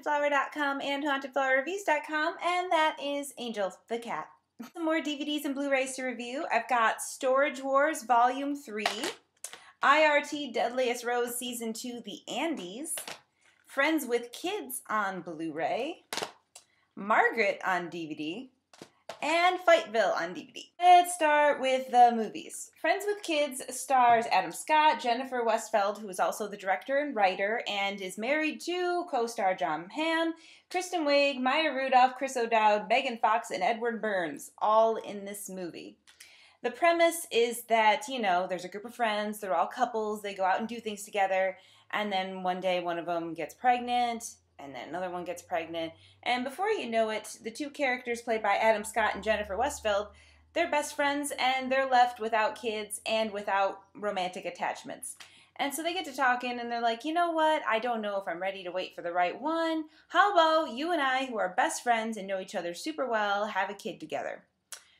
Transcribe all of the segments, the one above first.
hauntedflower.com and hauntedflowerreviews.com, and that is Angel the cat. Some more DVDs and Blu-rays to review. I've got Storage Wars Volume 3, IRT Deadliest Rose Season 2 The Andes, Friends with Kids on Blu-ray, Margaret on DVD, and Fightville on DVD. Let's start with the movies. Friends with Kids stars Adam Scott, Jennifer Westfeldt, who is also the director and writer, and is married to co-star Jon Hamm, Kristen Wiig, Maya Rudolph, Chris O'Dowd, Megan Fox, and Edward Burns, all in this movie. The premise is that, you know, there's a group of friends, they're all couples, they go out and do things together, and then one day one of them gets pregnant, and then another one gets pregnant, and before you know it, the two characters played by Adam Scott and Jennifer Westfeldt, they're best friends, and they're left without kids and without romantic attachments. And so they get to talking, and they're like, you know what, I don't know if I'm ready to wait for the right one. How about you and I, who are best friends and know each other super well, have a kid together?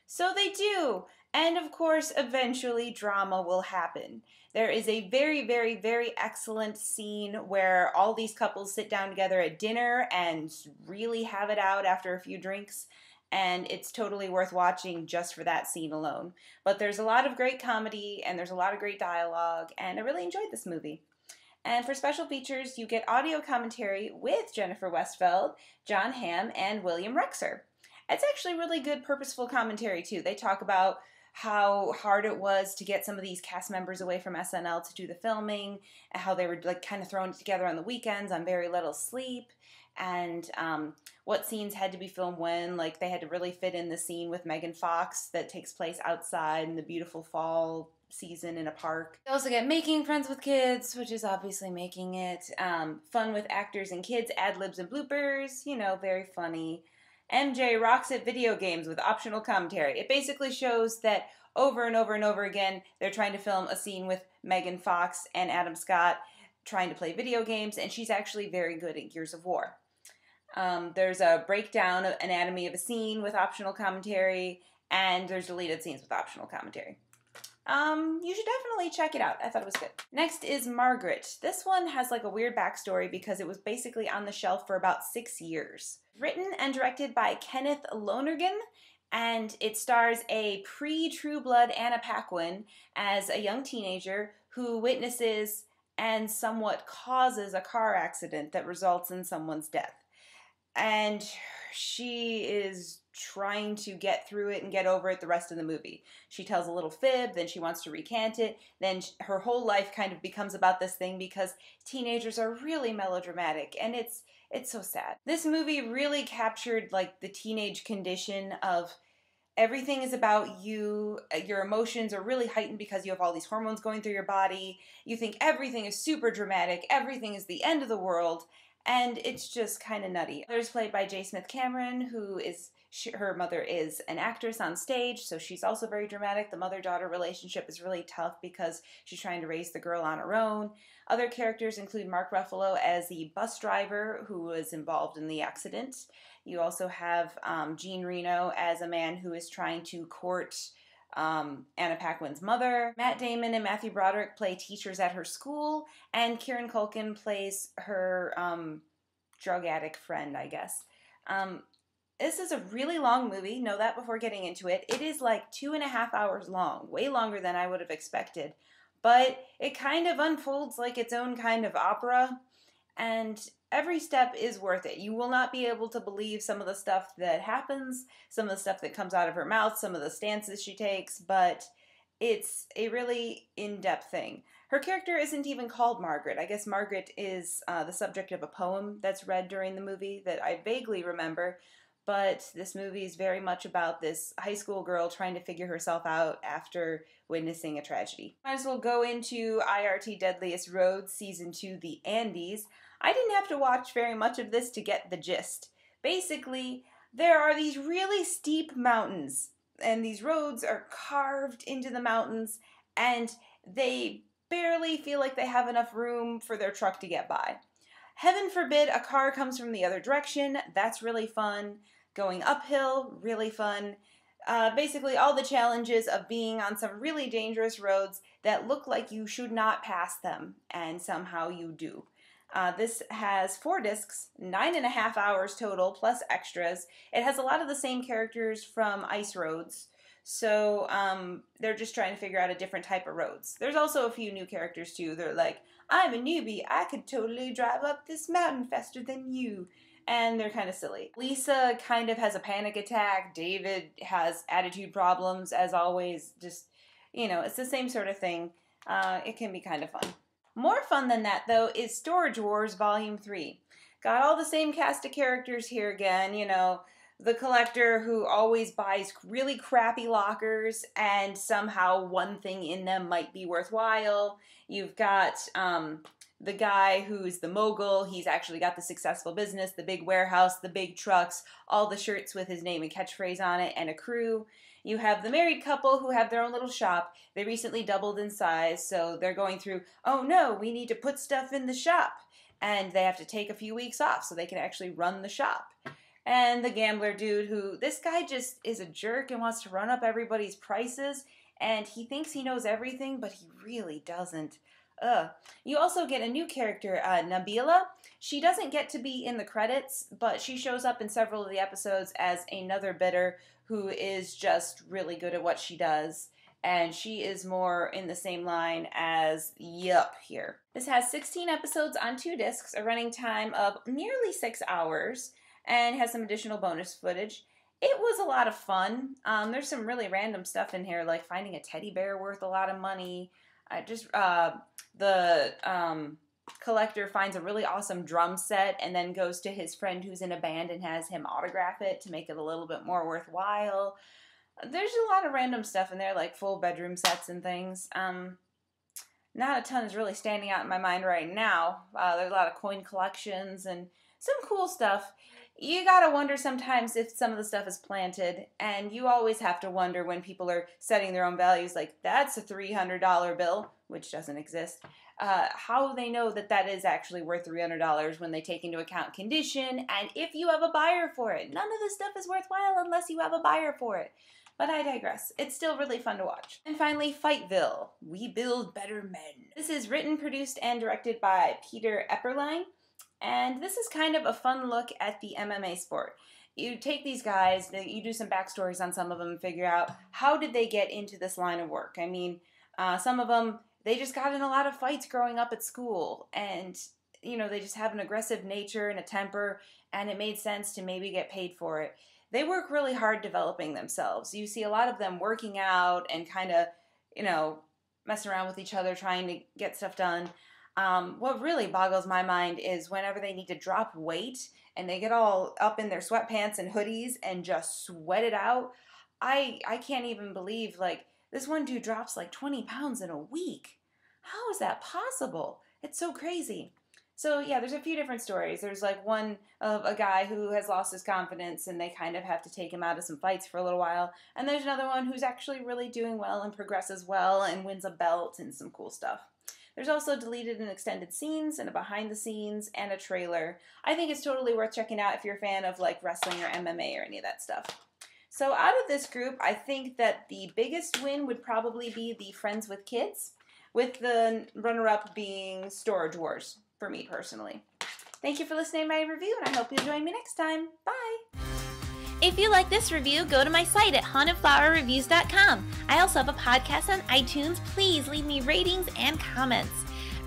So they do, and of course, eventually drama will happen. There is a very, very, very excellent scene where all these couples sit down together at dinner and really have it out after a few drinks, and it's totally worth watching just for that scene alone. But there's a lot of great comedy, and there's a lot of great dialogue, and I really enjoyed this movie. And for special features, you get audio commentary with Jennifer Westfeldt, Jon Hamm, and William Rexer. It's actually really good, purposeful commentary, too. They talk about how hard it was to get some of these cast members away from SNL to do the filming, and how they were like kind of thrown together on the weekends on very little sleep, and what scenes had to be filmed when. Like, they had to really fit in the scene with Megan Fox that takes place outside in the beautiful fall season in a park. You also get Making Friends with Kids, which is obviously making it. Fun with actors and kids, ad-libs and bloopers, you know, very funny. MJ rocks at video games with optional commentary. It basically shows that over and over and over again, they're trying to film a scene with Megan Fox and Adam Scott trying to play video games, and she's actually very good at Gears of War. There's a breakdown of anatomy of a scene with optional commentary, and there's deleted scenes with optional commentary. You should definitely check it out. I thought it was good. Next is Margaret. This one has like a weird backstory because it was basically on the shelf for about 6 years. Written and directed by Kenneth Lonergan, and it stars a pre-True Blood Anna Paquin as a young teenager who witnesses and somewhat causes a car accident that results in someone's death. And she is trying to get through it and get over it the rest of the movie. She tells a little fib, then she wants to recant it, then her whole life kind of becomes about this thing because teenagers are really melodramatic, and it's so sad. This movie really captured like the teenage condition of everything is about you, your emotions are really heightened because you have all these hormones going through your body, you think everything is super dramatic, everything is the end of the world, and it's just kind of nutty. Mother's played by J. Smith Cameron, who is, her mother is an actress on stage, so she's also very dramatic. The mother-daughter relationship is really tough because she's trying to raise the girl on her own. Other characters include Mark Ruffalo as the bus driver who was involved in the accident. You also have Gene Reno as a man who is trying to court Anna Paquin's mother. Matt Damon and Matthew Broderick play teachers at her school, and Kieran Culkin plays her drug addict friend, I guess. This is a really long movie. Know that before getting into it. It is like 2.5 hours long, way longer than I would have expected. But it kind of unfolds like its own kind of opera, and every step is worth it. You will not be able to believe some of the stuff that happens, some of the stuff that comes out of her mouth, some of the stances she takes, but it's a really in-depth thing. Her character isn't even called Margaret. I guess Margaret is the subject of a poem that's read during the movie that I vaguely remember, but this movie is very much about this high school girl trying to figure herself out after witnessing a tragedy. Might as well go into IRT Deadliest Road Season 2 The Andes. I didn't have to watch very much of this to get the gist. Basically, there are these really steep mountains, and these roads are carved into the mountains, and they barely feel like they have enough room for their truck to get by. Heaven forbid a car comes from the other direction. That's really fun. Going uphill, really fun. Basically all the challenges of being on some really dangerous roads that look like you should not pass them, and somehow you do. This has 4 discs, 9.5 hours total, plus extras. It has a lot of the same characters from Ice Roads, so they're just trying to figure out a different type of roads. There's also a few new characters too. They're like, I'm a newbie, I could totally drive up this mountain faster than you. And they're kind of silly. Lisa kind of has a panic attack. David has attitude problems, as always. Just, you know, it's the same sort of thing. It can be kind of fun. More fun than that, though, is Storage Wars Volume 3. Got all the same cast of characters here again, you know. The collector who always buys really crappy lockers and somehow one thing in them might be worthwhile. You've got the guy who's the mogul. He's actually got the successful business, the big warehouse, the big trucks, all the shirts with his name and catchphrase on it, and a crew. You have the married couple who have their own little shop. They recently doubled in size, so they're going through, oh no, we need to put stuff in the shop. And they have to take a few weeks off so they can actually run the shop. And the gambler dude who, this guy just is a jerk and wants to run up everybody's prices, and he thinks he knows everything, but he really doesn't. You also get a new character, Nabila. She doesn't get to be in the credits, but she shows up in several of the episodes as another bidder who is just really good at what she does. And she is more in the same line as Yup here. This has 16 episodes on 2 discs, a running time of nearly 6 hours, and has some additional bonus footage. It was a lot of fun. There's some really random stuff in here, like finding a teddy bear worth a lot of money. The collector finds a really awesome drum set and then goes to his friend who's in a band and has him autograph it to make it a little bit more worthwhile. There's a lot of random stuff in there, like full bedroom sets and things. Not a ton is really standing out in my mind right now. There's a lot of coin collections and some cool stuff. You gotta wonder sometimes if some of the stuff is planted, and you always have to wonder when people are setting their own values, like, that's a $300 bill, which doesn't exist, how they know that that is actually worth $300 when they take into account condition, and if you have a buyer for it. None of this stuff is worthwhile unless you have a buyer for it. But I digress. It's still really fun to watch. And finally, Fightville, We Build Better Men. This is written, produced, and directed by Peter Epperlein. And this is kind of a fun look at the MMA sport. You take these guys, you do some backstories on some of them and figure out how did they get into this line of work. I mean, some of them, they just got in a lot of fights growing up at school. And, you know, they just have an aggressive nature and a temper, and it made sense to maybe get paid for it. They work really hard developing themselves. You see a lot of them working out and kind of, you know, messing around with each other, trying to get stuff done. What really boggles my mind is whenever they need to drop weight and they get all up in their sweatpants and hoodies and just sweat it out. I can't even believe, like, this one dude drops like 20 pounds in a week. How is that possible? It's so crazy. So yeah, there's a few different stories. There's like one of a guy who has lost his confidence and they kind of have to take him out of some fights for a little while. And there's another one who's actually really doing well and progresses well and wins a belt and some cool stuff. There's also deleted and extended scenes and a behind the scenes and a trailer. I think it's totally worth checking out if you're a fan of like wrestling or MMA or any of that stuff. So out of this group, I think that the biggest win would probably be the Friends with Kids, with the runner-up being Storage Wars for me personally. Thank you for listening to my review, and I hope you'll join me next time. Bye! If you like this review, go to my site at hauntedflowerreviews.com. I also have a podcast on iTunes. Please leave me ratings and comments.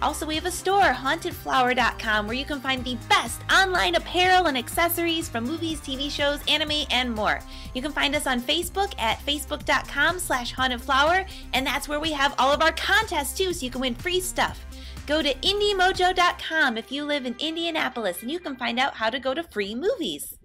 Also, we have a store, hauntedflower.com, where you can find the best online apparel and accessories from movies, TV shows, anime, and more. You can find us on Facebook at facebook.com/hauntedflower, and that's where we have all of our contests too, so you can win free stuff. Go to indiemojo.com if you live in Indianapolis, and you can find out how to go to free movies.